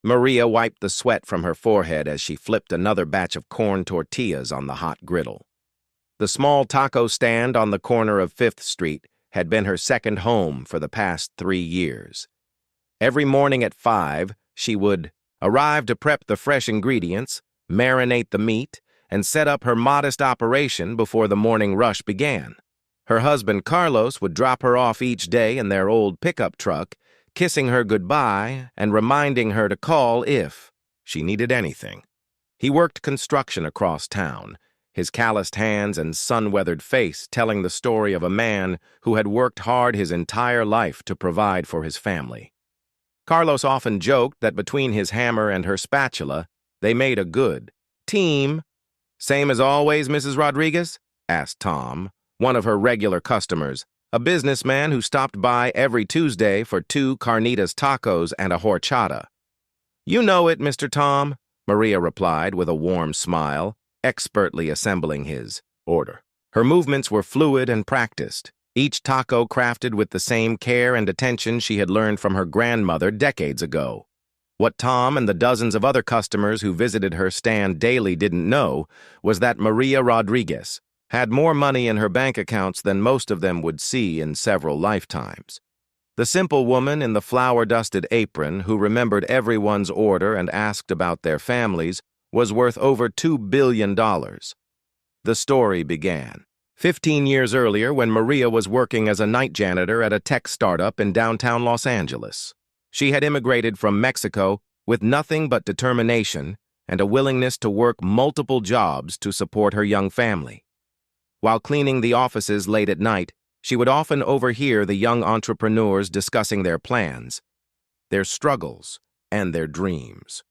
Maria wiped the sweat from her forehead as she flipped another batch of corn tortillas on the hot griddle. The small taco stand on the corner of 5th Street had been her second home for the past 3 years. Every morning at 5, she would arrive to prep the fresh ingredients, marinate the meat, and set up her modest operation before the morning rush began. Her husband Carlos would drop her off each day in their old pickup truck, kissing her goodbye and reminding her to call if she needed anything. He worked construction across town, his calloused hands and sun-weathered face telling the story of a man who had worked hard his entire life to provide for his family. Carlos often joked that between his hammer and her spatula, they made a good team. "Same as always, Mrs. Rodriguez?" asked Tom, one of her regular customers, a businessman who stopped by every Tuesday for 2 carnitas tacos and a horchata. "You know it, Mr. Tom," Maria replied with a warm smile, expertly assembling his order. Her movements were fluid and practiced, each taco crafted with the same care and attention she had learned from her grandmother decades ago. What Tom and the dozens of other customers who visited her stand daily didn't know was that Maria Rodriguez had more money in her bank accounts than most of them would see in several lifetimes. The simple woman in the flour-dusted apron who remembered everyone's order and asked about their families was worth over $2 billion. The story began 15 years earlier when Maria was working as a night janitor at a tech startup in downtown Los Angeles. She had immigrated from Mexico with nothing but determination and a willingness to work multiple jobs to support her young family. While cleaning the offices late at night, she would often overhear the young entrepreneurs discussing their plans, their struggles, and their dreams.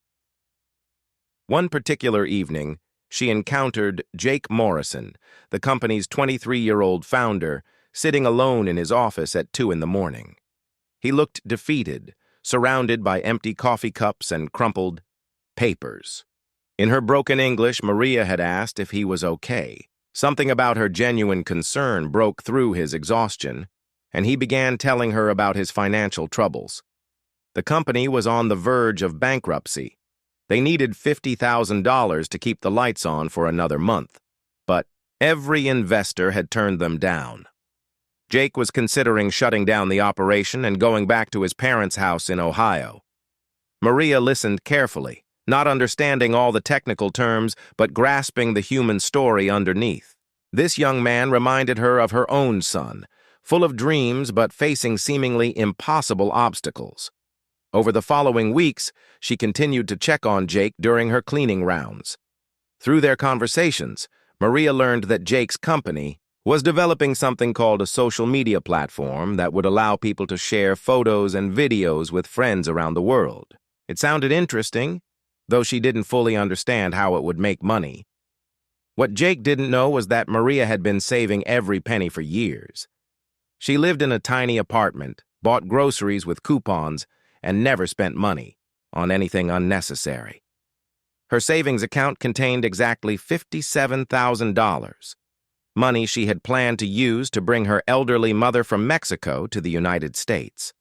One particular evening, she encountered Jake Morrison, the company's 23-year-old founder, sitting alone in his office at 2 in the morning. He looked defeated, surrounded by empty coffee cups and crumpled papers. In her broken English, Maria had asked if he was okay. Something about her genuine concern broke through his exhaustion, and he began telling her about his financial troubles. The company was on the verge of bankruptcy. They needed $50,000 to keep the lights on for another month, but every investor had turned them down. Jake was considering shutting down the operation and going back to his parents' house in Ohio. Maria listened carefully, not understanding all the technical terms, but grasping the human story underneath. This young man reminded her of her own son, full of dreams but facing seemingly impossible obstacles. Over the following weeks, she continued to check on Jake during her cleaning rounds. Through their conversations, Maria learned that Jake's company was developing something called a social media platform that would allow people to share photos and videos with friends around the world. It sounded interesting, though she didn't fully understand how it would make money. What Jake didn't know was that Maria had been saving every penny for years. She lived in a tiny apartment, bought groceries with coupons, and never spent money on anything unnecessary. Her savings account contained exactly $57,000, money she had planned to use to bring her elderly mother from Mexico to the United States.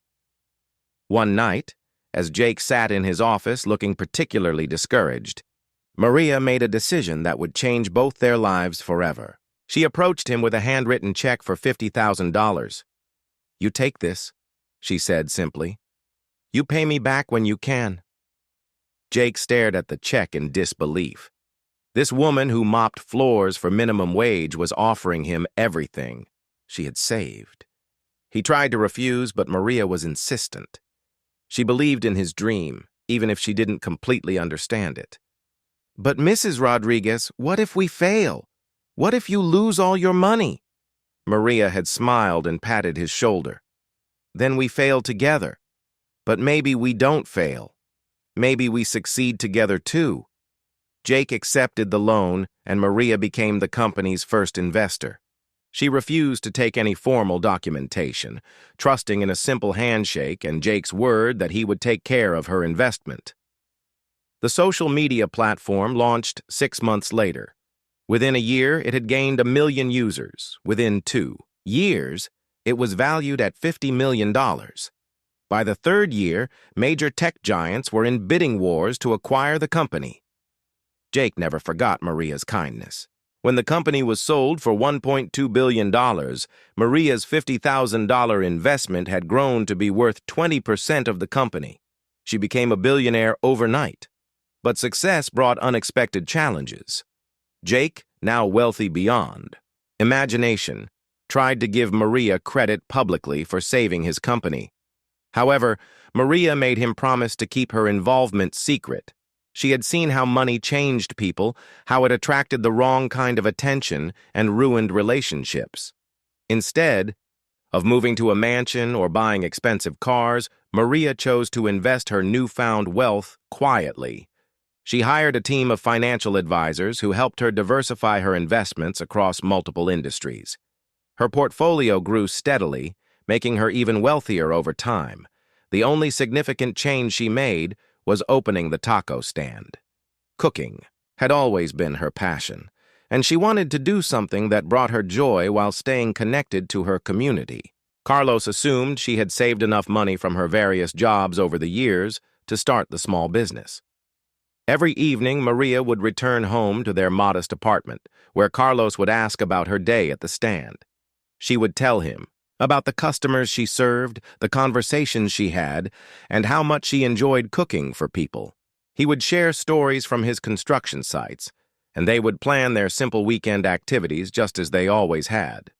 One night, as Jake sat in his office looking particularly discouraged, Maria made a decision that would change both their lives forever. She approached him with a handwritten check for $50,000. "You take this," she said simply. "You pay me back when you can." Jake stared at the check in disbelief. This woman who mopped floors for minimum wage was offering him everything she had saved. He tried to refuse, but Maria was insistent. She believed in his dream, even if she didn't completely understand it. "But Mrs. Rodriguez, what if we fail? What if you lose all your money?" Maria had smiled and patted his shoulder. "Then we fail together. But maybe we don't fail. Maybe we succeed together too." Jake accepted the loan, and Maria became the company's first investor. She refused to take any formal documentation, trusting in a simple handshake and Jake's word that he would take care of her investment. The social media platform launched 6 months later. Within a year, it had gained 1 million users. Within 2 years, it was valued at $50 million. By the third year, major tech giants were in bidding wars to acquire the company. Jake never forgot Maria's kindness. When the company was sold for $1.2 billion, Maria's $50,000 investment had grown to be worth 20% of the company. She became a billionaire overnight. But success brought unexpected challenges. Jake, now wealthy beyond imagination, tried to give Maria credit publicly for saving his company. However, Maria made him promise to keep her involvement secret. She had seen how money changed people, how it attracted the wrong kind of attention and ruined relationships. Instead of moving to a mansion or buying expensive cars, Maria chose to invest her newfound wealth quietly. She hired a team of financial advisors who helped her diversify her investments across multiple industries. Her portfolio grew steadily, making her even wealthier over time. The only significant change she made was opening the taco stand. Cooking had always been her passion, and she wanted to do something that brought her joy while staying connected to her community. Carlos assumed she had saved enough money from her various jobs over the years to start the small business. Every evening, Maria would return home to their modest apartment, where Carlos would ask about her day at the stand. She would tell him about the customers she served, the conversations she had, and how much she enjoyed cooking for people. He would share stories from his construction sites, and they would plan their simple weekend activities just as they always had.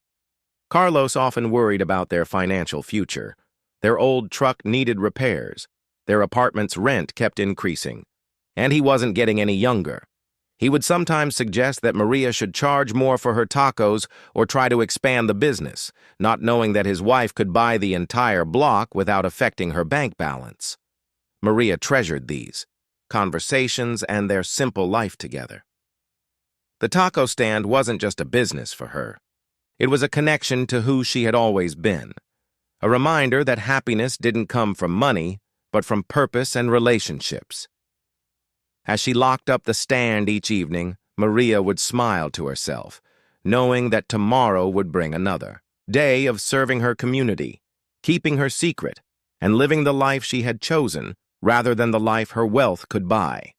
Carlos often worried about their financial future. Their old truck needed repairs, their apartment's rent kept increasing, and he wasn't getting any younger. He would sometimes suggest that Maria should charge more for her tacos or try to expand the business, not knowing that his wife could buy the entire block without affecting her bank balance. Maria treasured these conversations and their simple life together. The taco stand wasn't just a business for her. It was a connection to who she had always been, a reminder that happiness didn't come from money, but from purpose and relationships. As she locked up the stand each evening, Maria would smile to herself, knowing that tomorrow would bring another day of serving her community, keeping her secret, and living the life she had chosen rather than the life her wealth could buy.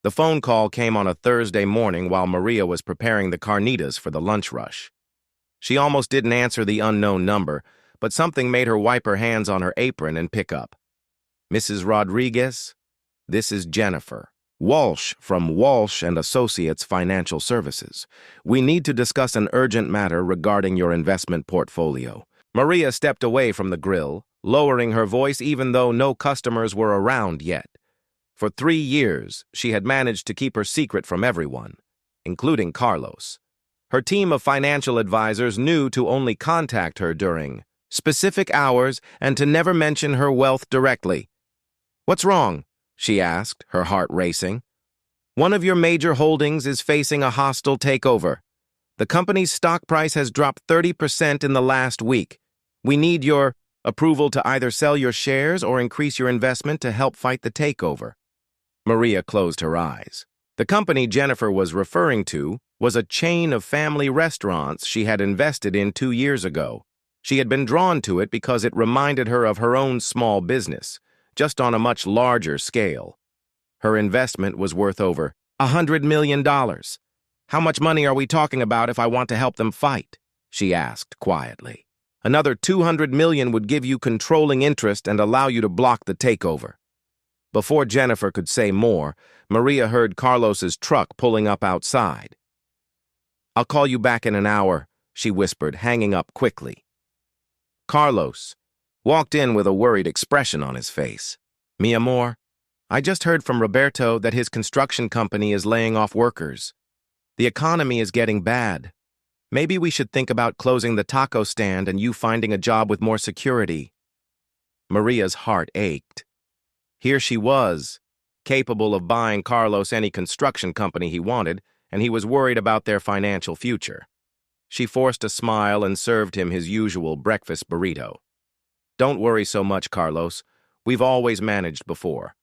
The phone call came on a Thursday morning while Maria was preparing the carnitas for the lunch rush. She almost didn't answer the unknown number, but something made her wipe her hands on her apron and pick up. "Mrs. Rodriguez, this is Jennifer Walsh from Walsh and Associates Financial Services. We need to discuss an urgent matter regarding your investment portfolio." Maria stepped away from the grill, lowering her voice even though no customers were around yet. For 3 years, she had managed to keep her secret from everyone, including Carlos. Her team of financial advisors knew to only contact her during specific hours and to never mention her wealth directly. "What's wrong?" she asked, her heart racing. "One of your major holdings is facing a hostile takeover. The company's stock price has dropped 30% in the last week. We need your approval to either sell your shares or increase your investment to help fight the takeover." Maria closed her eyes. The company Jennifer was referring to was a chain of family restaurants she had invested in 2 years ago. She had been drawn to it because it reminded her of her own small business, just on a much larger scale. Her investment was worth over $100 million. "How much money are we talking about if I want to help them fight?" she asked quietly. "Another $200 million would give you controlling interest and allow you to block the takeover." Before Jennifer could say more, Maria heard Carlos's truck pulling up outside. "I'll call you back in an hour," she whispered, hanging up quickly. Carlos walked in with a worried expression on his face. "Mi amor, I just heard from Roberto that his construction company is laying off workers. The economy is getting bad. Maybe we should think about closing the taco stand and you finding a job with more security." Maria's heart ached. Here she was, capable of buying Carlos any construction company he wanted, and he was worried about their financial future. She forced a smile and served him his usual breakfast burrito. "Don't worry so much, Carlos. We've always managed before."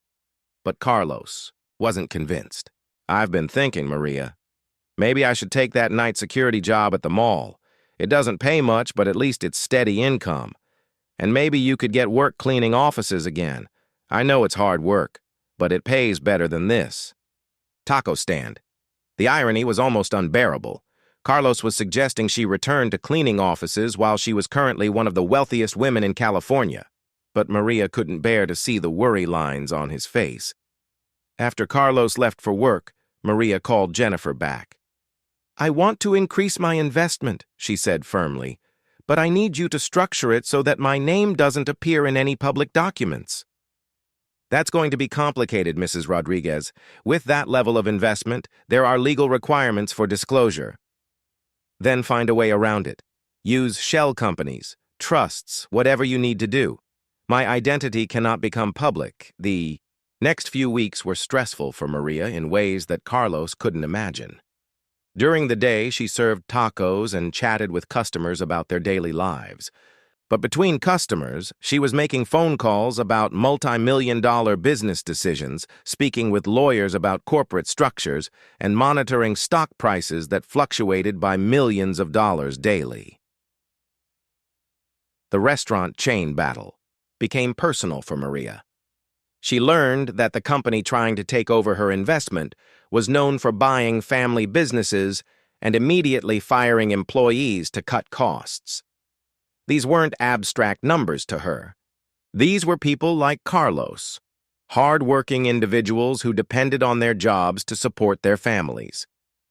But Carlos wasn't convinced. "I've been thinking, Maria. Maybe I should take that night security job at the mall. It doesn't pay much, but at least it's steady income. And maybe you could get work cleaning offices again. I know it's hard work, but it pays better than this. Taco stand. The irony was almost unbearable. Carlos was suggesting she return to cleaning offices while she was currently one of the wealthiest women in California. But Maria couldn't bear to see the worry lines on his face. After Carlos left for work, Maria called Jennifer back. "I want to increase my investment," she said firmly, "but I need you to structure it so that my name doesn't appear in any public documents." "That's going to be complicated, Mrs. Rodriguez. With that level of investment, there are legal requirements for disclosure." "Then find a way around it. Use shell companies, trusts, whatever you need to do. My identity cannot become public." The next few weeks were stressful for Maria in ways that Carlos couldn't imagine. During the day, she served tacos and chatted with customers about their daily lives. But between customers, she was making phone calls about multi-million-dollar business decisions, speaking with lawyers about corporate structures, and monitoring stock prices that fluctuated by millions of dollars daily. The restaurant chain battle became personal for Maria. She learned that the company trying to take over her investment was known for buying family businesses and immediately firing employees to cut costs. These weren't abstract numbers to her. These were people like Carlos, hard-working individuals who depended on their jobs to support their families.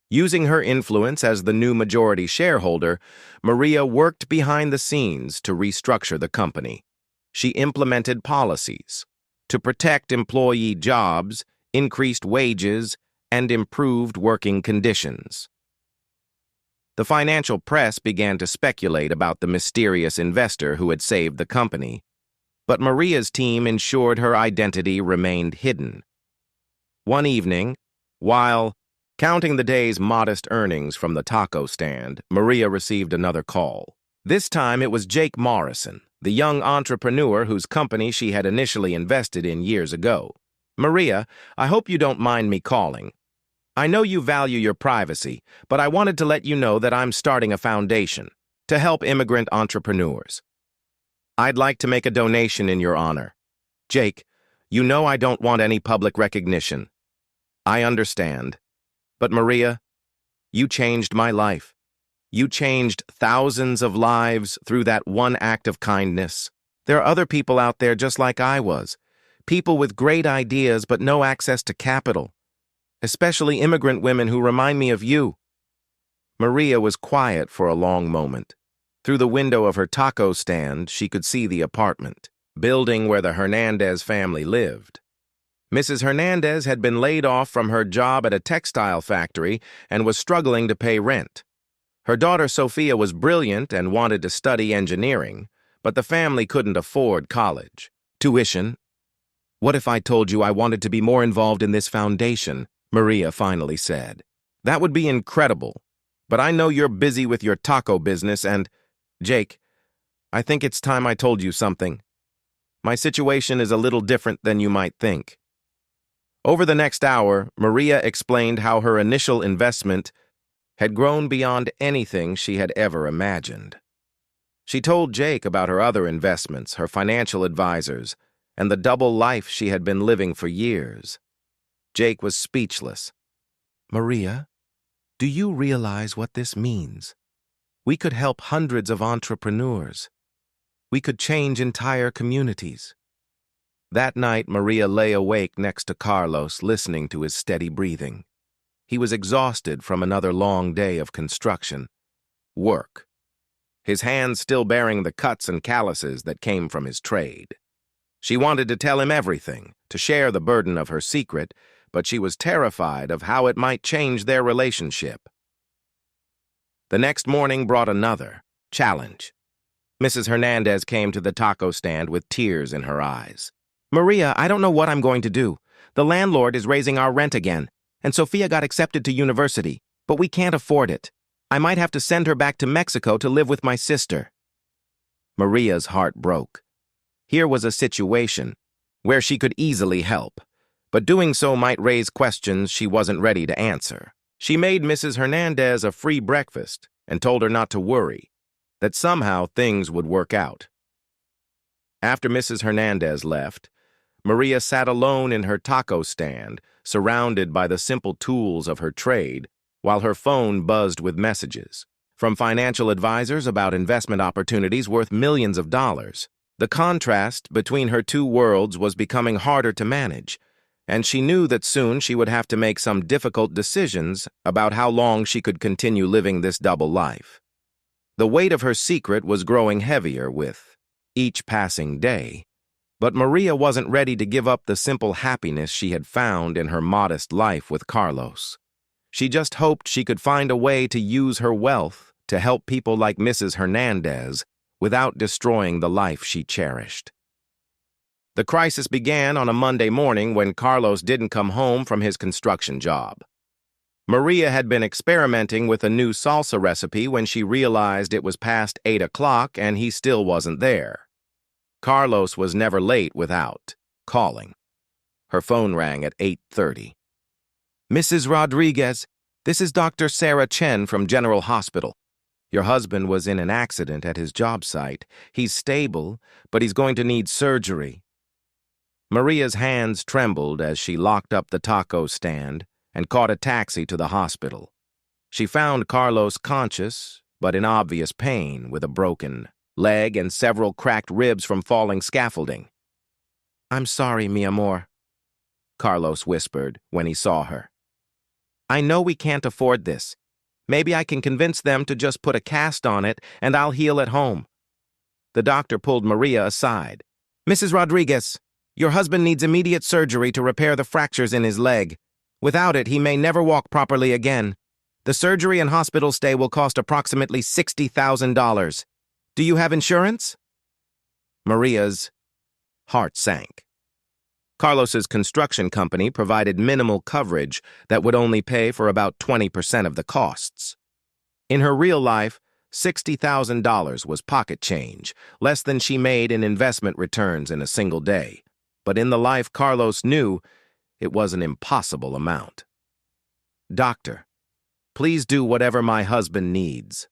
Using her influence as the new majority shareholder, Maria worked behind the scenes to restructure the company. She implemented policies to protect employee jobs, increased wages, and improved working conditions. The financial press began to speculate about the mysterious investor who had saved the company, but Maria's team ensured her identity remained hidden. One evening, while counting the day's modest earnings from the taco stand, Maria received another call. This time it was Jake Morrison, the young entrepreneur whose company she had initially invested in years ago. "Maria, I hope you don't mind me calling. I know you value your privacy, but I wanted to let you know that I'm starting a foundation to help immigrant entrepreneurs. I'd like to make a donation in your honor. Jake, you know I don't want any public recognition. I understand. But Maria, you changed my life. You changed thousands of lives through that one act of kindness. There are other people out there just like I was, people with great ideas but no access to capital. Especially immigrant women who remind me of you." Maria was quiet for a long moment. Through the window of her taco stand, she could see the apartment building where the Hernandez family lived. Mrs. Hernandez had been laid off from her job at a textile factory and was struggling to pay rent. Her daughter Sophia was brilliant and wanted to study engineering, but the family couldn't afford college. Tuition. "What if I told you I wanted to be more involved in this foundation?" Maria finally said. "That would be incredible, but I know you're busy with your taco business and, Jake, I think it's time I told you something. My situation is a little different than you might think." Over the next hour, Maria explained how her initial investment had grown beyond anything she had ever imagined. She told Jake about her other investments, her financial advisors, and the double life she had been living for years. Jake was speechless. "Maria, do you realize what this means? We could help hundreds of entrepreneurs. We could change entire communities." That night, Maria lay awake next to Carlos, listening to his steady breathing. He was exhausted from another long day of construction. Work. His hands still bearing the cuts and calluses that came from his trade. She wanted to tell him everything, to share the burden of her secret, but she was terrified of how it might change their relationship. The next morning brought another challenge. Mrs. Hernandez came to the taco stand with tears in her eyes. "Maria, I don't know what I'm going to do. The landlord is raising our rent again, and Sophia got accepted to university, but we can't afford it. I might have to send her back to Mexico to live with my sister." Maria's heart broke. Here was a situation where she could easily help, but doing so might raise questions she wasn't ready to answer. She made Mrs. Hernandez a free breakfast and told her not to worry, that somehow things would work out. After Mrs. Hernandez left, Maria sat alone in her taco stand, surrounded by the simple tools of her trade, while her phone buzzed with messages from financial advisors about investment opportunities worth millions of dollars. The contrast between her two worlds was becoming harder to manage, and she knew that soon she would have to make some difficult decisions about how long she could continue living this double life. The weight of her secret was growing heavier with each passing day, but Maria wasn't ready to give up the simple happiness she had found in her modest life with Carlos. She just hoped she could find a way to use her wealth to help people like Mrs. Hernandez without destroying the life she cherished. The crisis began on a Monday morning when Carlos didn't come home from his construction job. Maria had been experimenting with a new salsa recipe when she realized it was past 8 o'clock and he still wasn't there. Carlos was never late without calling. Her phone rang at 8:30. "Mrs. Rodriguez, this is Dr. Sarah Chen from General Hospital. Your husband was in an accident at his job site. He's stable, but he's going to need surgery." Maria's hands trembled as she locked up the taco stand and caught a taxi to the hospital. She found Carlos conscious, but in obvious pain, with a broken leg and several cracked ribs from falling scaffolding. "I'm sorry, mi amor," Carlos whispered when he saw her. "I know we can't afford this. Maybe I can convince them to just put a cast on it and I'll heal at home." The doctor pulled Maria aside. "Mrs. Rodriguez, your husband needs immediate surgery to repair the fractures in his leg. Without it, he may never walk properly again. The surgery and hospital stay will cost approximately $60,000. Do you have insurance?" Maria's heart sank. Carlos's construction company provided minimal coverage that would only pay for about 20% of the costs. In her real life, $60,000 was pocket change, less than she made in investment returns in a single day. But in the life Carlos knew, it was an impossible amount. "Doctor, please do whatever my husband needs.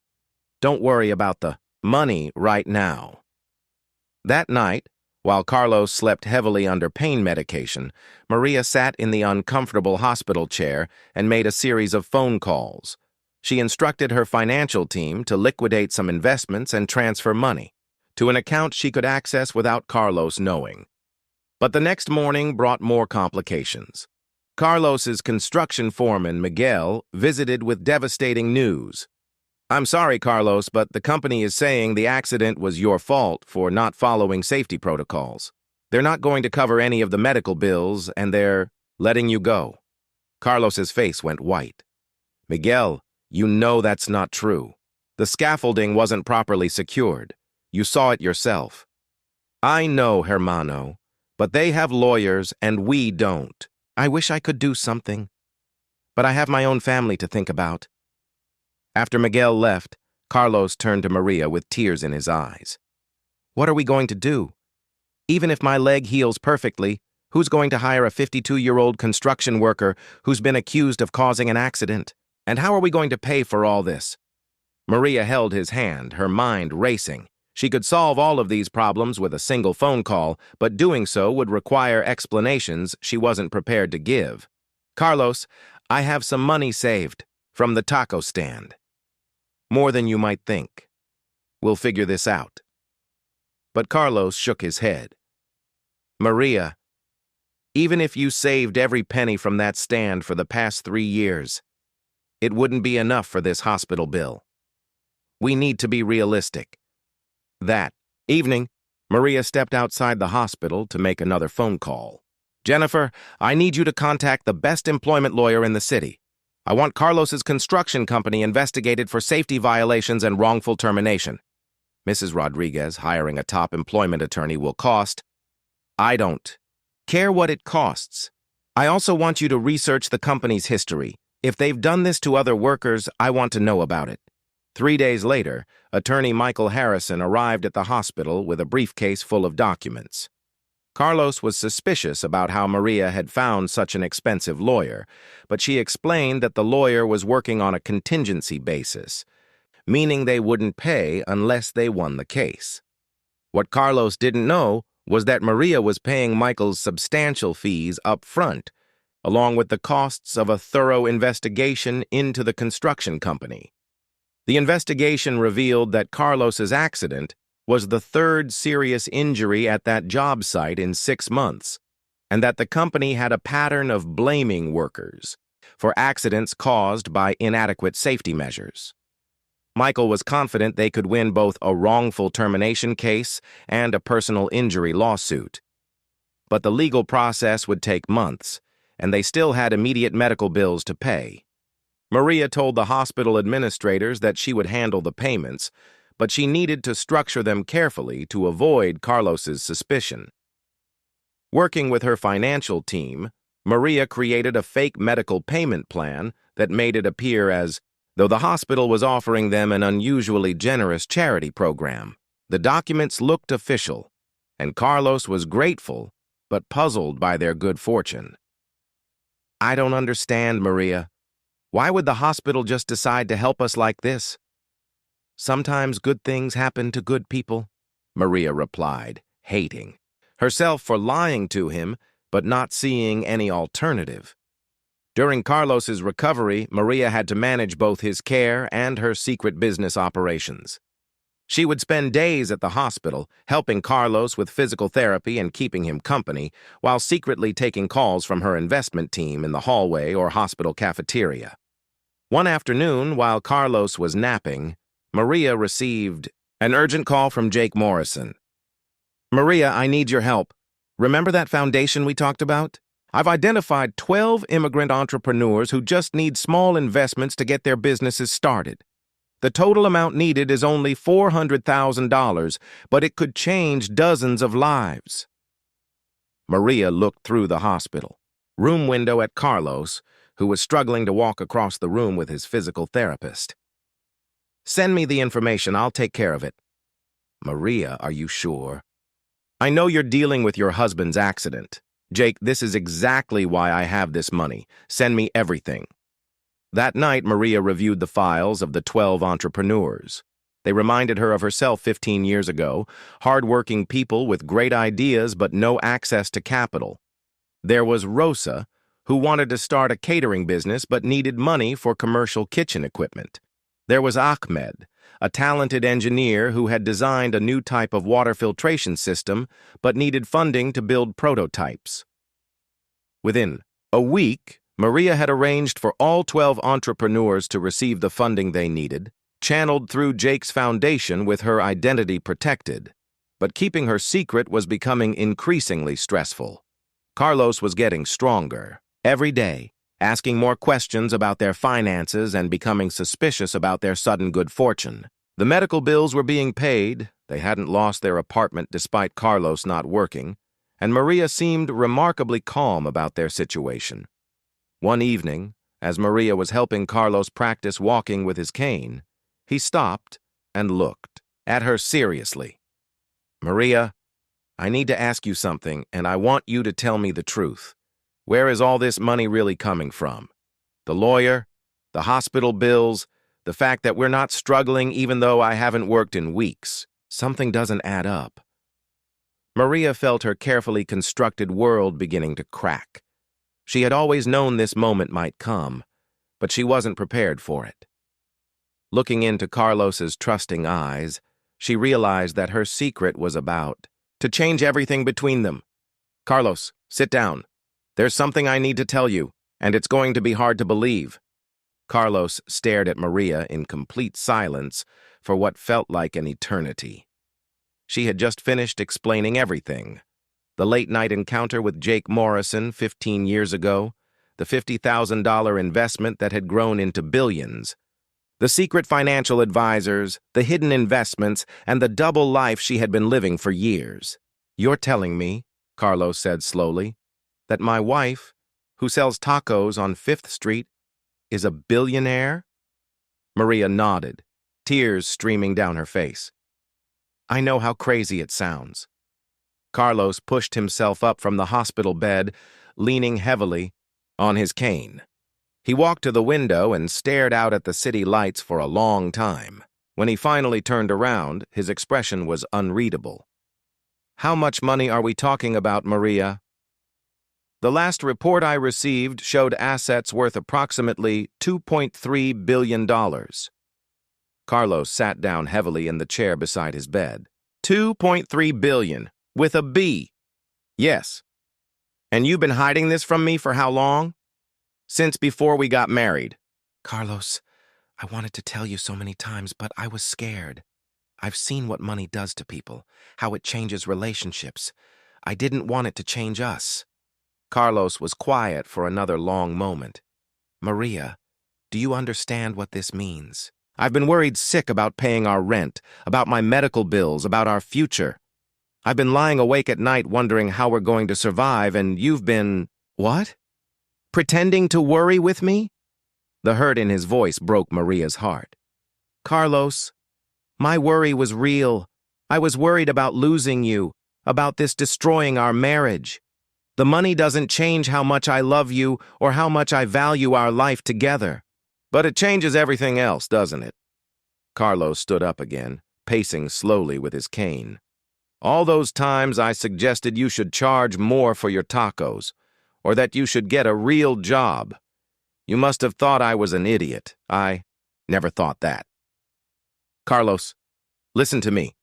Don't worry about the money right now." That night, while Carlos slept heavily under pain medication, Maria sat in the uncomfortable hospital chair and made a series of phone calls. She instructed her financial team to liquidate some investments and transfer money to an account she could access without Carlos knowing. But the next morning brought more complications. Carlos's construction foreman, Miguel, visited with devastating news. "I'm sorry, Carlos, but the company is saying the accident was your fault for not following safety protocols. They're not going to cover any of the medical bills, and they're letting you go." Carlos's face went white. "Miguel, you know that's not true. The scaffolding wasn't properly secured. You saw it yourself." "I know, hermano, but they have lawyers and we don't. I wish I could do something, but I have my own family to think about." After Miguel left, Carlos turned to Maria with tears in his eyes. "What are we going to do? Even if my leg heals perfectly, who's going to hire a 52-year-old construction worker who's been accused of causing an accident? And how are we going to pay for all this?" Maria held his hand, her mind racing. She could solve all of these problems with a single phone call, but doing so would require explanations she wasn't prepared to give. "Carlos, I have some money saved from the taco stand. More than you might think. We'll figure this out." But Carlos shook his head. "Maria, even if you saved every penny from that stand for the past 3 years, it wouldn't be enough for this hospital bill. We need to be realistic." That evening, Maria stepped outside the hospital to make another phone call. "Jennifer, I need you to contact the best employment lawyer in the city. I want Carlos's construction company investigated for safety violations and wrongful termination. Mrs. Rodriguez hiring a top employment attorney will cost. I don't care what it costs. I also want you to research the company's history. If they've done this to other workers, I want to know about it." 3 days later, attorney Michael Harrison arrived at the hospital with a briefcase full of documents. Carlos was suspicious about how Maria had found such an expensive lawyer, but she explained that the lawyer was working on a contingency basis, meaning they wouldn't pay unless they won the case. What Carlos didn't know was that Maria was paying Michael's substantial fees up front, along with the costs of a thorough investigation into the construction company. The investigation revealed that Carlos's accident was the third serious injury at that job site in 6 months, and that the company had a pattern of blaming workers for accidents caused by inadequate safety measures. Michael was confident they could win both a wrongful termination case and a personal injury lawsuit. But the legal process would take months, and they still had immediate medical bills to pay. Maria told the hospital administrators that she would handle the payments, but she needed to structure them carefully to avoid Carlos's suspicion. Working with her financial team, Maria created a fake medical payment plan that made it appear as though the hospital was offering them an unusually generous charity program. The documents looked official, and Carlos was grateful but puzzled by their good fortune. "I don't understand, Maria. Why would the hospital just decide to help us like this?" "Sometimes good things happen to good people," Maria replied, hating herself for lying to him but not seeing any alternative. During Carlos's recovery, Maria had to manage both his care and her secret business operations. She would spend days at the hospital, helping Carlos with physical therapy and keeping him company, while secretly taking calls from her investment team in the hallway or hospital cafeteria. One afternoon, while Carlos was napping, Maria received an urgent call from Jake Morrison. "Maria, I need your help. Remember that foundation we talked about? I've identified 12 immigrant entrepreneurs who just need small investments to get their businesses started. The total amount needed is only $400,000, but it could change dozens of lives." Maria looked through the hospital room window at Carlos, who was struggling to walk across the room with his physical therapist. "Send me the information. I'll take care of it." "Maria, are you sure?" "I know you're dealing with your husband's accident. Jake, this is exactly why I have this money. Send me everything." That night, Maria reviewed the files of the 12 entrepreneurs. They reminded her of herself 15 years ago, hard-working people with great ideas but no access to capital. There was Rosa, who wanted to start a catering business but needed money for commercial kitchen equipment. There was Ahmed, a talented engineer who had designed a new type of water filtration system but needed funding to build prototypes. Within a week, Maria had arranged for all 12 entrepreneurs to receive the funding they needed, channeled through Jake's foundation with her identity protected. But keeping her secret was becoming increasingly stressful. Carlos was getting stronger every day, asking more questions about their finances and becoming suspicious about their sudden good fortune. The medical bills were being paid, they hadn't lost their apartment despite Carlos not working, and Maria seemed remarkably calm about their situation. One evening, as Maria was helping Carlos practice walking with his cane, he stopped and looked at her seriously. "Maria, I need to ask you something, and I want you to tell me the truth. Where is all this money really coming from? The lawyer, the hospital bills, the fact that we're not struggling even though I haven't worked in weeks. Something doesn't add up." Maria felt her carefully constructed world beginning to crack. She had always known this moment might come, but she wasn't prepared for it. Looking into Carlos's trusting eyes, she realized that her secret was about to change everything between them. "Carlos, sit down. There's something I need to tell you, and it's going to be hard to believe." Carlos stared at Maria in complete silence for what felt like an eternity. She had just finished explaining everything. The late-night encounter with Jake Morrison 15 years ago, the $50,000 investment that had grown into billions, the secret financial advisors, the hidden investments, and the double life she had been living for years. "You're telling me," Carlos said slowly, "that my wife, who sells tacos on 5th Street, is a billionaire?" Maria nodded, tears streaming down her face. "I know how crazy it sounds." Carlos pushed himself up from the hospital bed, leaning heavily on his cane. He walked to the window and stared out at the city lights for a long time. When he finally turned around, his expression was unreadable. How much money are we talking about, Maria? The last report I received showed assets worth approximately $2.3 billion. Carlos sat down heavily in the chair beside his bed. 2.3 billion, with a B. Yes. And you've been hiding this from me for how long? Since before we got married. Carlos, I wanted to tell you so many times, but I was scared. I've seen what money does to people, how it changes relationships. I didn't want it to change us. Carlos was quiet for another long moment. Maria, do you understand what this means? I've been worried sick about paying our rent, about my medical bills, about our future. I've been lying awake at night wondering how we're going to survive, and you've been... What? Pretending to worry with me? The hurt in his voice broke Maria's heart. Carlos, my worry was real. I was worried about losing you, about this destroying our marriage. The money doesn't change how much I love you or how much I value our life together. But it changes everything else, doesn't it? Carlos stood up again, pacing slowly with his cane. All those times I suggested you should charge more for your tacos, or that you should get a real job. You must have thought I was an idiot. I never thought that. Carlos, listen to me.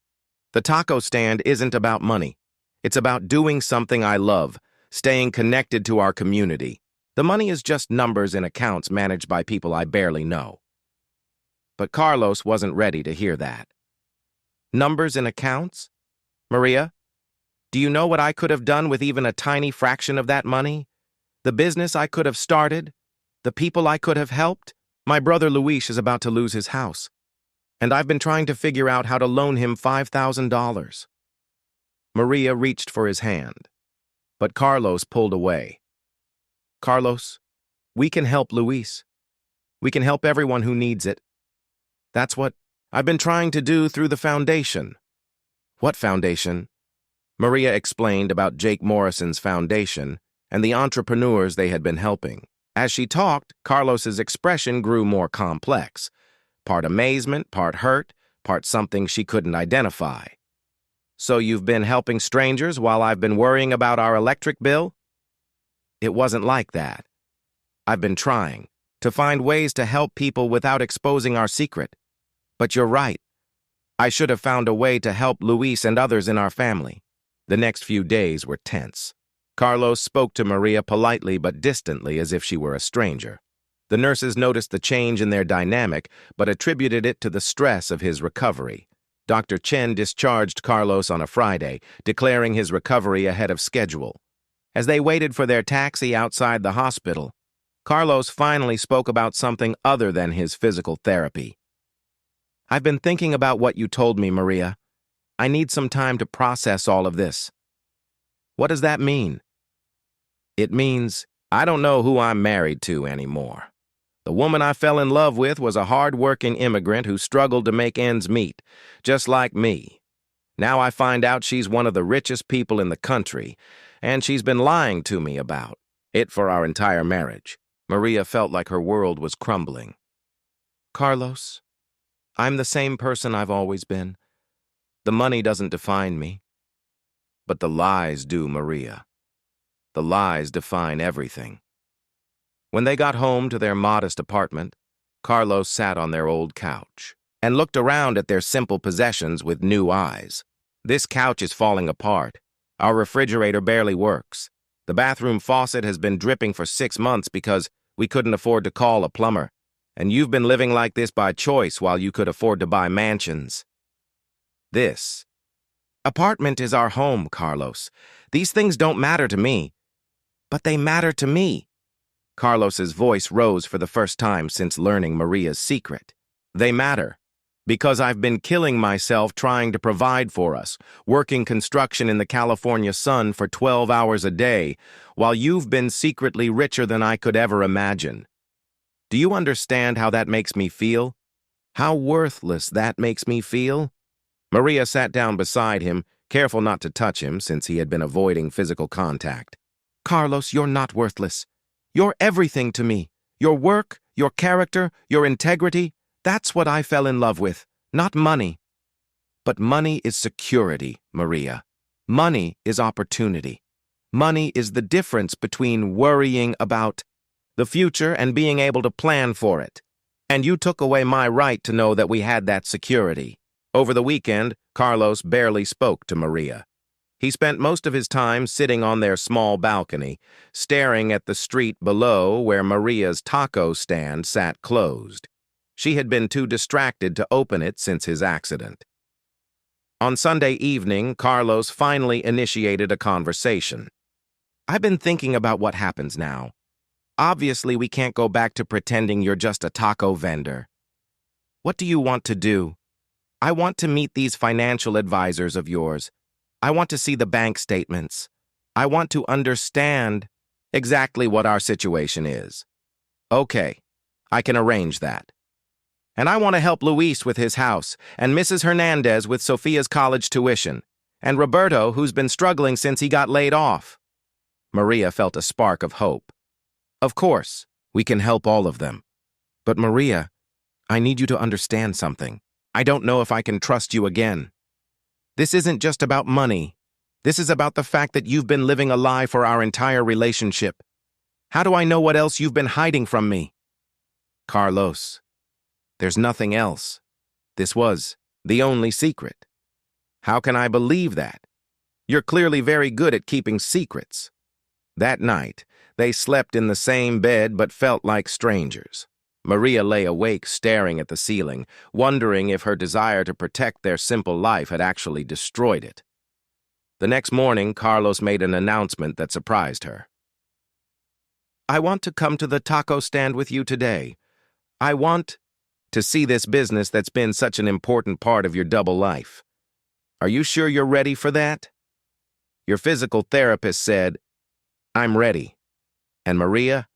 The taco stand isn't about money. It's about doing something I love, staying connected to our community. The money is just numbers in accounts managed by people I barely know. But Carlos wasn't ready to hear that. Numbers in accounts? Maria, do you know what I could have done with even a tiny fraction of that money? The business I could have started? The people I could have helped? My brother Luis is about to lose his house, and I've been trying to figure out how to loan him $5,000. Maria reached for his hand, but Carlos pulled away. Carlos, we can help Luis. We can help everyone who needs it. That's what I've been trying to do through the foundation. What foundation? Maria explained about Jake Morrison's foundation and the entrepreneurs they had been helping. As she talked, Carlos's expression grew more complex. Part amazement, part hurt, part something she couldn't identify. So you've been helping strangers while I've been worrying about our electric bill? It wasn't like that. I've been trying to find ways to help people without exposing our secret. But you're right. I should have found a way to help Luis and others in our family. The next few days were tense. Carlos spoke to Maria politely but distantly as if she were a stranger. The nurses noticed the change in their dynamic but attributed it to the stress of his recovery. Dr. Chen discharged Carlos on a Friday, declaring his recovery ahead of schedule. As they waited for their taxi outside the hospital, Carlos finally spoke about something other than his physical therapy. I've been thinking about what you told me, Maria. I need some time to process all of this. What does that mean? It means I don't know who I'm married to anymore. The woman I fell in love with was a hard-working immigrant who struggled to make ends meet, just like me. Now I find out she's one of the richest people in the country, and she's been lying to me about it for our entire marriage. Maria felt like her world was crumbling. Carlos, I'm the same person I've always been. The money doesn't define me. But the lies do, Maria. The lies define everything. When they got home to their modest apartment, Carlos sat on their old couch and looked around at their simple possessions with new eyes. This couch is falling apart. Our refrigerator barely works. The bathroom faucet has been dripping for 6 months because we couldn't afford to call a plumber. And you've been living like this by choice while you could afford to buy mansions. This apartment is our home, Carlos. These things don't matter to me. But they matter to me. Carlos's voice rose for the first time since learning Maria's secret. They matter. Because I've been killing myself trying to provide for us, working construction in the California sun for 12 hours a day, while you've been secretly richer than I could ever imagine. Do you understand how that makes me feel? How worthless that makes me feel? Maria sat down beside him, careful not to touch him since he had been avoiding physical contact. Carlos, you're not worthless. You're everything to me. Your work, your character, your integrity, that's what I fell in love with, not money. But money is security, Maria. Money is opportunity. Money is the difference between worrying about the future and being able to plan for it. And you took away my right to know that we had that security. Over the weekend, Carlos barely spoke to Maria. He spent most of his time sitting on their small balcony, staring at the street below where Maria's taco stand sat closed. She had been too distracted to open it since his accident. On Sunday evening, Carlos finally initiated a conversation. I've been thinking about what happens now. Obviously, we can't go back to pretending you're just a taco vendor. What do you want to do? I want to meet these financial advisors of yours. I want to see the bank statements. I want to understand exactly what our situation is. Okay, I can arrange that. And I want to help Luis with his house, and Mrs. Hernandez with Sophia's college tuition, and Roberto, who's been struggling since he got laid off. Maria felt a spark of hope. Of course, we can help all of them. But Maria, I need you to understand something. I don't know if I can trust you again. This isn't just about money. This is about the fact that you've been living a lie for our entire relationship. How do I know what else you've been hiding from me? Carlos, there's nothing else. This was the only secret. How can I believe that? You're clearly very good at keeping secrets. That night, they slept in the same bed but felt like strangers. Maria lay awake staring at the ceiling, wondering if her desire to protect their simple life had actually destroyed it. The next morning, Carlos made an announcement that surprised her. I want to come to the taco stand with you today. I want to see this business that's been such an important part of your double life. Are you sure you're ready for that? Your physical therapist said, I'm ready. And Maria,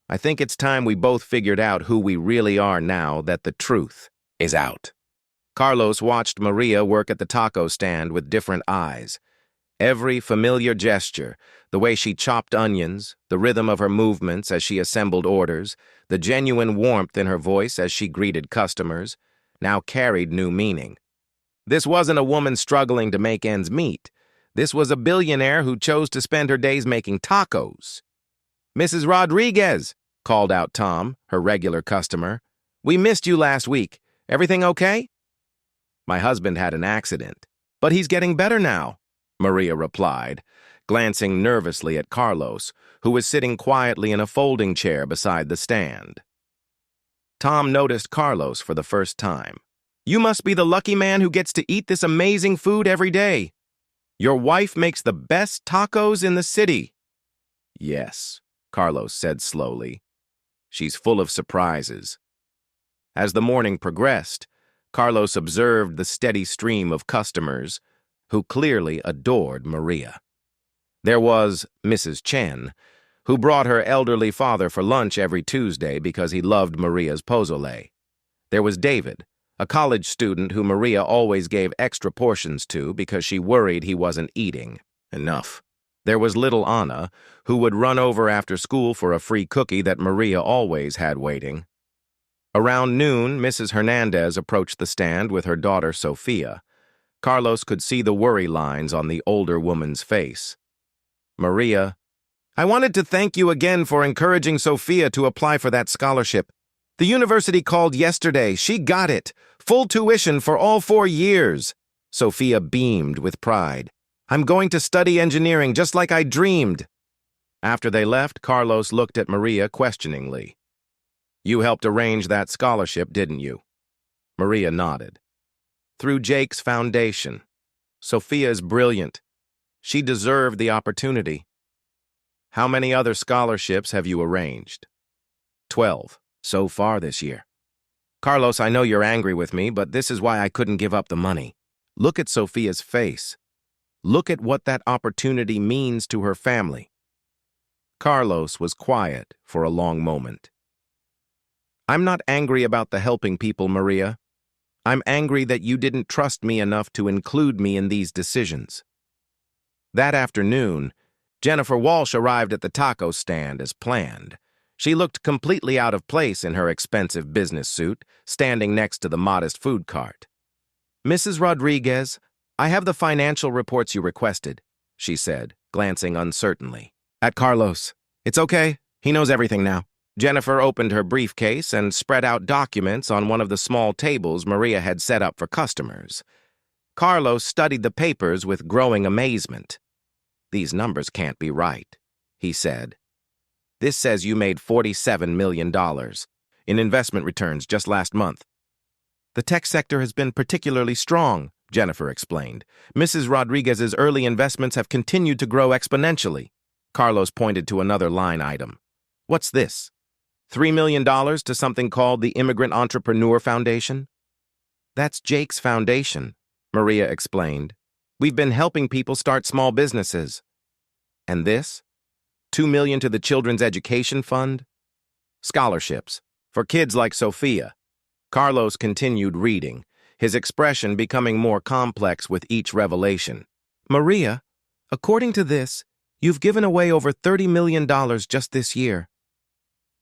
I think it's time we both figured out who we really are now that the truth is out. Carlos watched Maria work at the taco stand with different eyes. Every familiar gesture, the way she chopped onions, the rhythm of her movements as she assembled orders, the genuine warmth in her voice as she greeted customers, now carried new meaning. This wasn't a woman struggling to make ends meet. This was a billionaire who chose to spend her days making tacos. Mrs. Rodriguez, called out Tom, her regular customer. We missed you last week. Everything okay? My husband had an accident, but he's getting better now, Maria replied, glancing nervously at Carlos, who was sitting quietly in a folding chair beside the stand. Tom noticed Carlos for the first time. You must be the lucky man who gets to eat this amazing food every day. Your wife makes the best tacos in the city. Yes, Carlos said slowly. She's full of surprises. As the morning progressed, Carlos observed the steady stream of customers who clearly adored Maria. There was Mrs. Chen, who brought her elderly father for lunch every Tuesday because he loved Maria's pozole. There was David, a college student who Maria always gave extra portions to because she worried he wasn't eating enough. There was little Anna, who would run over after school for a free cookie that Maria always had waiting. Around noon, Mrs. Hernandez approached the stand with her daughter Sophia. Carlos could see the worry lines on the older woman's face. Maria, I wanted to thank you again for encouraging Sophia to apply for that scholarship. The university called yesterday. She got it. Full tuition for all 4 years. Sophia beamed with pride. I'm going to study engineering just like I dreamed. After they left, Carlos looked at Maria questioningly. You helped arrange that scholarship, didn't you? Maria nodded. Through Jake's foundation. Sophia is brilliant. She deserved the opportunity. How many other scholarships have you arranged? 12, so far this year. Carlos, I know you're angry with me, but this is why I couldn't give up the money. Look at Sophia's face. Look at what that opportunity means to her family. Carlos was quiet for a long moment. I'm not angry about the helping people, Maria. I'm angry that you didn't trust me enough to include me in these decisions. That afternoon, Jennifer Walsh arrived at the taco stand as planned. She looked completely out of place in her expensive business suit, standing next to the modest food cart. Mrs. Rodriguez, I have the financial reports you requested, she said, glancing uncertainly at Carlos. It's okay. He knows everything now. Jennifer opened her briefcase and spread out documents on one of the small tables Maria had set up for customers. Carlos studied the papers with growing amazement. These numbers can't be right, he said. This says you made $47 million in investment returns just last month. The tech sector has been particularly strong, Jennifer explained. Mrs. Rodriguez's early investments have continued to grow exponentially. Carlos pointed to another line item. What's this? $3 million to something called the Immigrant Entrepreneur Foundation? That's Jake's foundation, Maria explained. We've been helping people start small businesses. And this? $2 million to the Children's Education Fund? Scholarships for kids like Sophia. Carlos continued reading, his expression becoming more complex with each revelation. Maria, according to this, you've given away over $30 million just this year.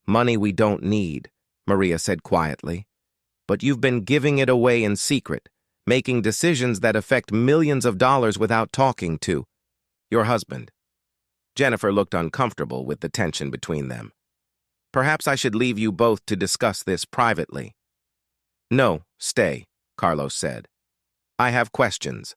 Money we don't need, Maria said quietly. But you've been giving it away in secret, making decisions that affect millions of dollars without talking to your husband. Jennifer looked uncomfortable with the tension between them. Perhaps I should leave you both to discuss this privately. No, stay, Carlos said. I have questions.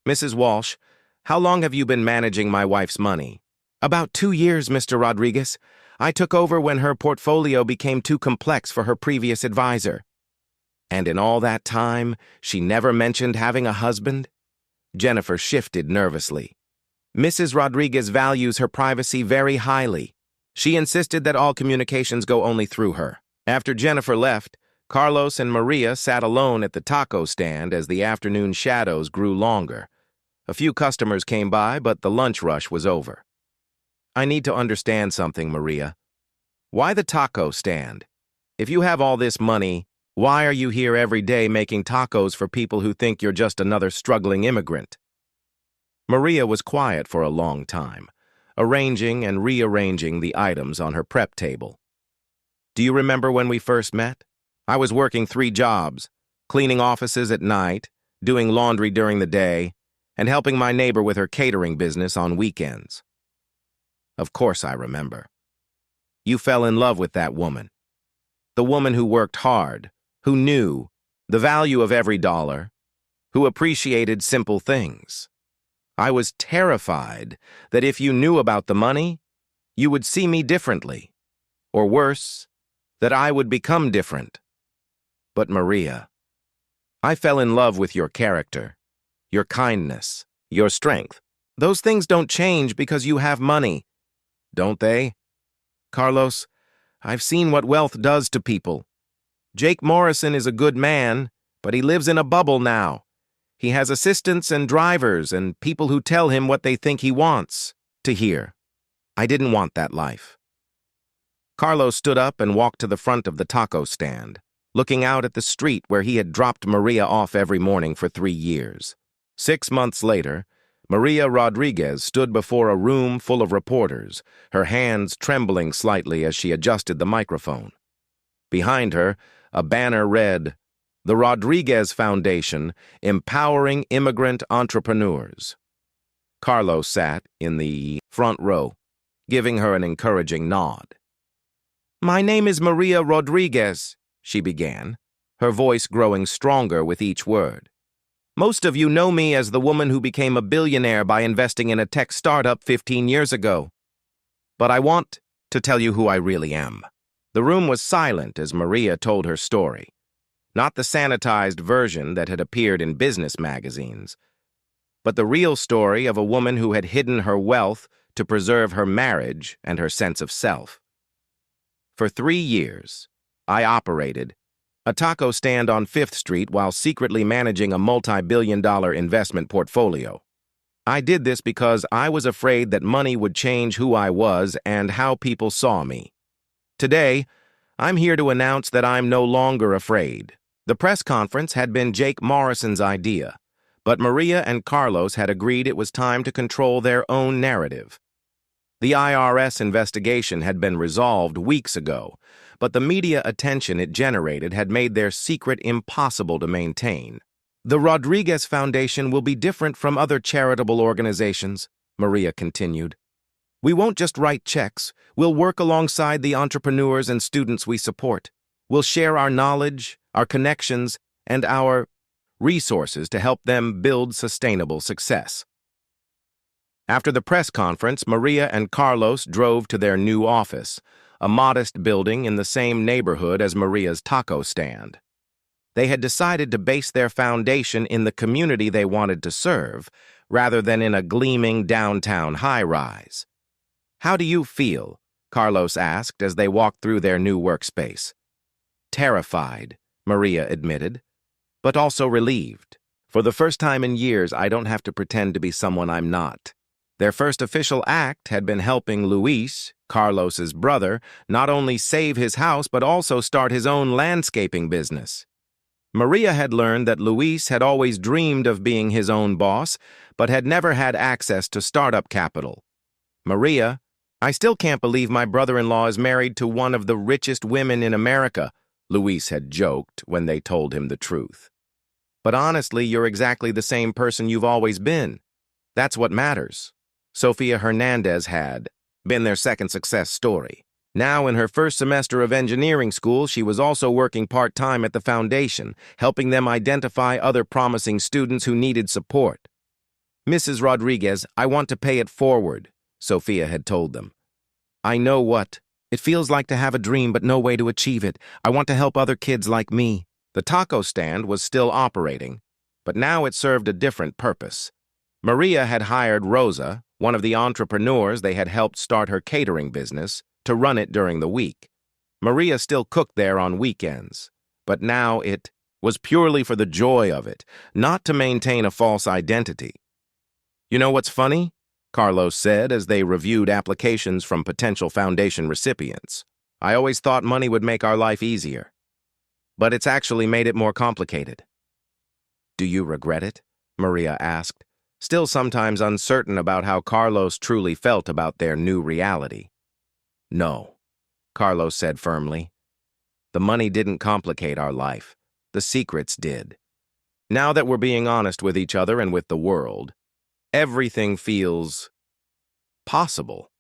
Mrs. Walsh, how long have you been managing my wife's money? About 2 years, Mr. Rodriguez. I took over when her portfolio became too complex for her previous advisor. And in all that time, she never mentioned having a husband? Jennifer shifted nervously. Mrs. Rodriguez values her privacy very highly. She insisted that all communications go only through her. After Jennifer left, Carlos and Maria sat alone at the taco stand as the afternoon shadows grew longer. A few customers came by, but the lunch rush was over. I need to understand something, Maria. Why the taco stand? If you have all this money, why are you here every day making tacos for people who think you're just another struggling immigrant? Maria was quiet for a long time, arranging and rearranging the items on her prep table. Do you remember when we first met? I was working 3 jobs, cleaning offices at night, doing laundry during the day, and helping my neighbor with her catering business on weekends. Of course I remember. You fell in love with that woman. The woman who worked hard, who knew the value of every dollar, who appreciated simple things. I was terrified that if you knew about the money, you would see me differently. Or worse, that I would become different. But Maria, I fell in love with your character, your kindness, your strength. Those things don't change because you have money, don't they? Carlos, I've seen what wealth does to people. Jake Morrison is a good man, but he lives in a bubble now. He has assistants and drivers and people who tell him what they think he wants to hear. I didn't want that life. Carlos stood up and walked to the front of the taco stand, looking out at the street where he had dropped Maria off every morning for 3 years. 6 months later, Maria Rodriguez stood before a room full of reporters, her hands trembling slightly as she adjusted the microphone. Behind her, a banner read, "The Rodriguez Foundation, Empowering Immigrant Entrepreneurs." Carlos sat in the front row, giving her an encouraging nod. My name is Maria Rodriguez, she began, her voice growing stronger with each word. Most of you know me as the woman who became a billionaire by investing in a tech startup 15 years ago. But I want to tell you who I really am. The room was silent as Maria told her story. Not the sanitized version that had appeared in business magazines, but the real story of a woman who had hidden her wealth to preserve her marriage and her sense of self. For 3 years, I operated a taco stand on 5th Street while secretly managing a multi-billion-dollar investment portfolio. I did this because I was afraid that money would change who I was and how people saw me. Today, I'm here to announce that I'm no longer afraid. The press conference had been Jake Morrison's idea, but Maria and Carlos had agreed it was time to control their own narrative. The IRS investigation had been resolved weeks ago, but the media attention it generated had made their secret impossible to maintain. The Rodriguez Foundation will be different from other charitable organizations, Maria continued. We won't just write checks. We'll work alongside the entrepreneurs and students we support. We'll share our knowledge, our connections, and our resources to help them build sustainable success. After the press conference, Maria and Carlos drove to their new office, a modest building in the same neighborhood as Maria's taco stand. They had decided to base their foundation in the community they wanted to serve, rather than in a gleaming downtown high-rise. How do you feel? Carlos asked as they walked through their new workspace. Terrified, Maria admitted, but also relieved. For the first time in years, I don't have to pretend to be someone I'm not. Their first official act had been helping Luis, Carlos's brother, not only save his house but also start his own landscaping business. Maria had learned that Luis had always dreamed of being his own boss, but had never had access to startup capital. Maria, I still can't believe my brother-in-law is married to one of the richest women in America, Luis had joked when they told him the truth. But honestly, you're exactly the same person you've always been. That's what matters. Sofia Hernandez had been their second success story. Now, in her first semester of engineering school, she was also working part-time at the foundation, helping them identify other promising students who needed support. Mrs. Rodriguez, I want to pay it forward, Sofia had told them. I know what. It feels like to have a dream but no way to achieve it. I want to help other kids like me. The taco stand was still operating, but now it served a different purpose. Maria had hired Rosa, one of the entrepreneurs they had helped start her catering business, to run it during the week. Maria still cooked there on weekends, but now it was purely for the joy of it, not to maintain a false identity. You know what's funny? Carlos said as they reviewed applications from potential foundation recipients. I always thought money would make our life easier, but it's actually made it more complicated. Do you regret it? Maria asked, still sometimes uncertain about how Carlos truly felt about their new reality. No, Carlos said firmly. The money didn't complicate our life. The secrets did. Now that we're being honest with each other and with the world, everything feels possible.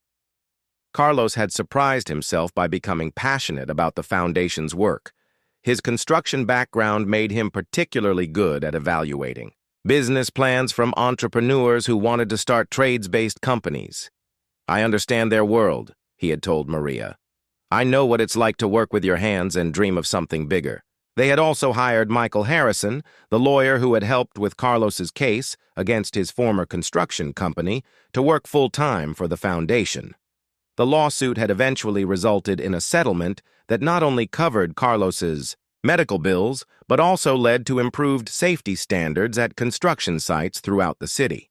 Carlos had surprised himself by becoming passionate about the foundation's work. His construction background made him particularly good at evaluating business plans from entrepreneurs who wanted to start trades-based companies. I understand their world, he had told Maria. I know what it's like to work with your hands and dream of something bigger. They had also hired Michael Harrison, the lawyer who had helped with Carlos's case against his former construction company, to work full-time for the foundation. The lawsuit had eventually resulted in a settlement that not only covered Carlos's medical bills, but also led to improved safety standards at construction sites throughout the city.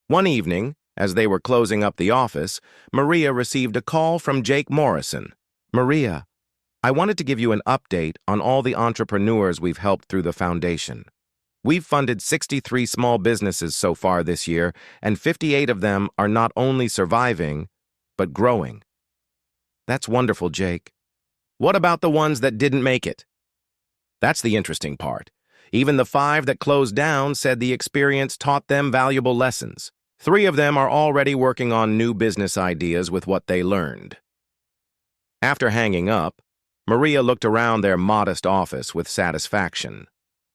One evening, as they were closing up the office, Maria received a call from Jake Morrison. Maria, I wanted to give you an update on all the entrepreneurs we've helped through the foundation. We've funded 63 small businesses so far this year, and 58 of them are not only surviving, but growing. That's wonderful, Jake. What about the ones that didn't make it? That's the interesting part. Even the 5 that closed down said the experience taught them valuable lessons. 3 of them are already working on new business ideas with what they learned. After hanging up, Maria looked around their modest office with satisfaction.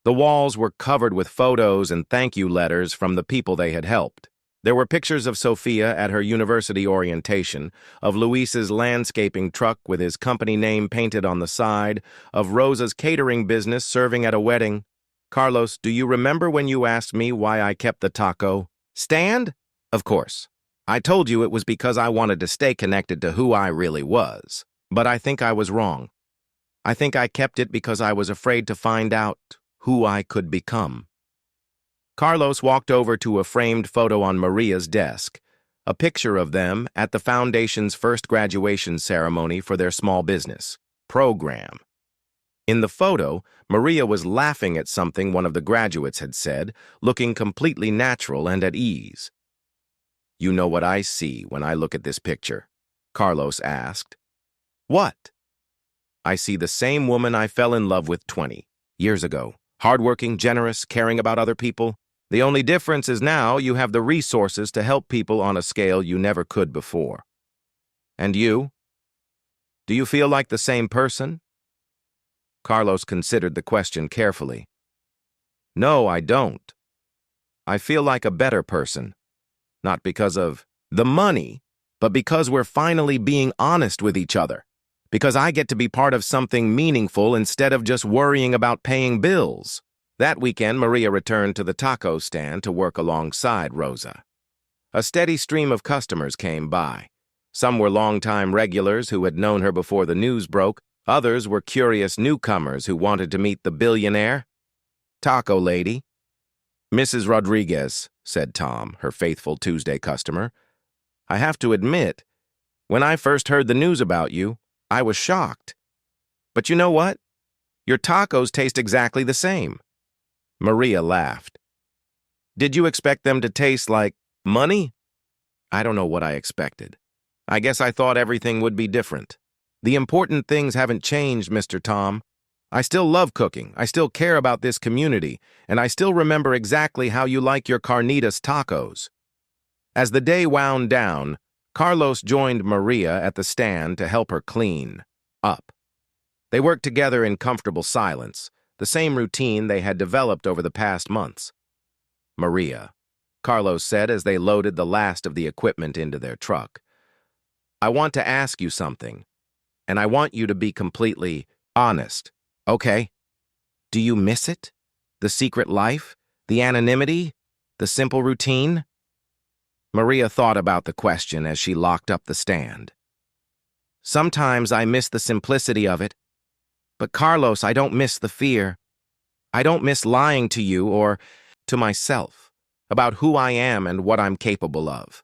The walls were covered with photos and thank you letters from the people they had helped. There were pictures of Sofia at her university orientation, of Luis's landscaping truck with his company name painted on the side, of Rosa's catering business serving at a wedding. Carlos, do you remember when you asked me why I kept the taco stand? Of course. I told you it was because I wanted to stay connected to who I really was. But I think I was wrong. I think I kept it because I was afraid to find out who I could become. Carlos walked over to a framed photo on Maria's desk, a picture of them at the foundation's first graduation ceremony for their small business program. In the photo, Maria was laughing at something one of the graduates had said, looking completely natural and at ease. You know what I see when I look at this picture? Carlos asked. What? I see the same woman I fell in love with 20 years ago, Hardworking, generous, caring about other people. The only difference is now you have the resources to help people on a scale you never could before. And you? Do you feel like the same person? Carlos considered the question carefully. No, I don't. I feel like a better person. Not because of the money, but because we're finally being honest with each other. Because I get to be part of something meaningful instead of just worrying about paying bills. That weekend, Maria returned to the taco stand to work alongside Rosa. A steady stream of customers came by. Some were longtime regulars who had known her before the news broke. Others were curious newcomers who wanted to meet the billionaire. Taco lady. Mrs. Rodriguez, said Tom, her faithful Tuesday customer. I have to admit, when I first heard the news about you, I was shocked. But you know what? Your tacos taste exactly the same. Maria laughed. Did you expect them to taste like money? I don't know what I expected. I guess I thought everything would be different. The important things haven't changed, Mr. Tom. I still love cooking, I still care about this community, and I still remember exactly how you like your carnitas tacos. As the day wound down, Carlos joined Maria at the stand to help her clean up. They worked together in comfortable silence, the same routine they had developed over the past months. Maria, Carlos said as they loaded the last of the equipment into their truck. I want to ask you something, and I want you to be completely honest. Okay. Do you miss it? The secret life? The anonymity? The simple routine? Maria thought about the question as she locked up the stand. Sometimes I miss the simplicity of it. But Carlos, I don't miss the fear. I don't miss lying to you or to myself about who I am and what I'm capable of.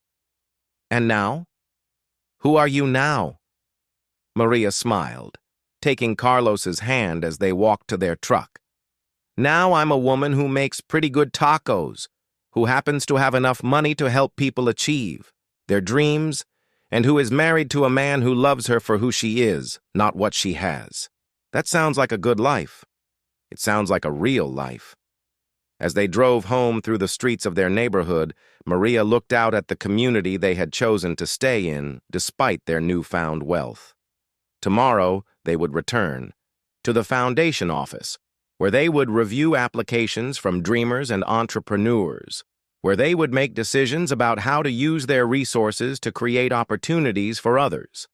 And now? Who are you now? Maria smiled, taking Carlos's hand as they walked to their truck. Now I'm a woman who makes pretty good tacos, who happens to have enough money to help people achieve their dreams, and who is married to a man who loves her for who she is, not what she has. That sounds like a good life. It sounds like a real life. As they drove home through the streets of their neighborhood, Maria looked out at the community they had chosen to stay in despite their newfound wealth. Tomorrow, they would return to the foundation office, where they would review applications from dreamers and entrepreneurs, where they would make decisions about how to use their resources to create opportunities for others.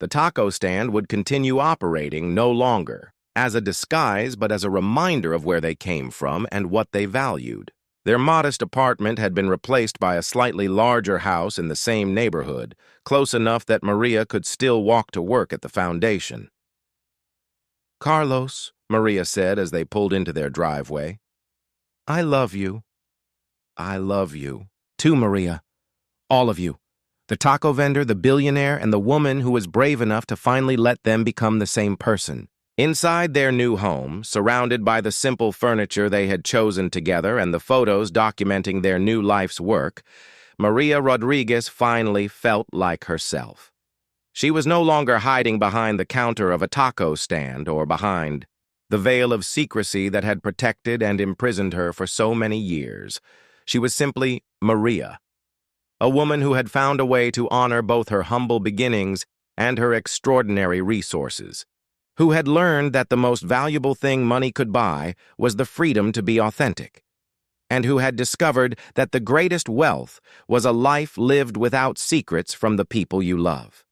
The taco stand would continue operating no longer as a disguise, but as a reminder of where they came from and what they valued. Their modest apartment had been replaced by a slightly larger house in the same neighborhood, close enough that Maria could still walk to work at the foundation. Carlos, Maria said as they pulled into their driveway, I love you. I love you. Too, Maria. All of you. The taco vendor, the billionaire, and the woman who was brave enough to finally let them become the same person. Inside their new home, surrounded by the simple furniture they had chosen together and the photos documenting their new life's work, Maria Rodriguez finally felt like herself. She was no longer hiding behind the counter of a taco stand or behind the veil of secrecy that had protected and imprisoned her for so many years. She was simply Maria, a woman who had found a way to honor both her humble beginnings and her extraordinary resources, who had learned that the most valuable thing money could buy was the freedom to be authentic, and who had discovered that the greatest wealth was a life lived without secrets from the people you love.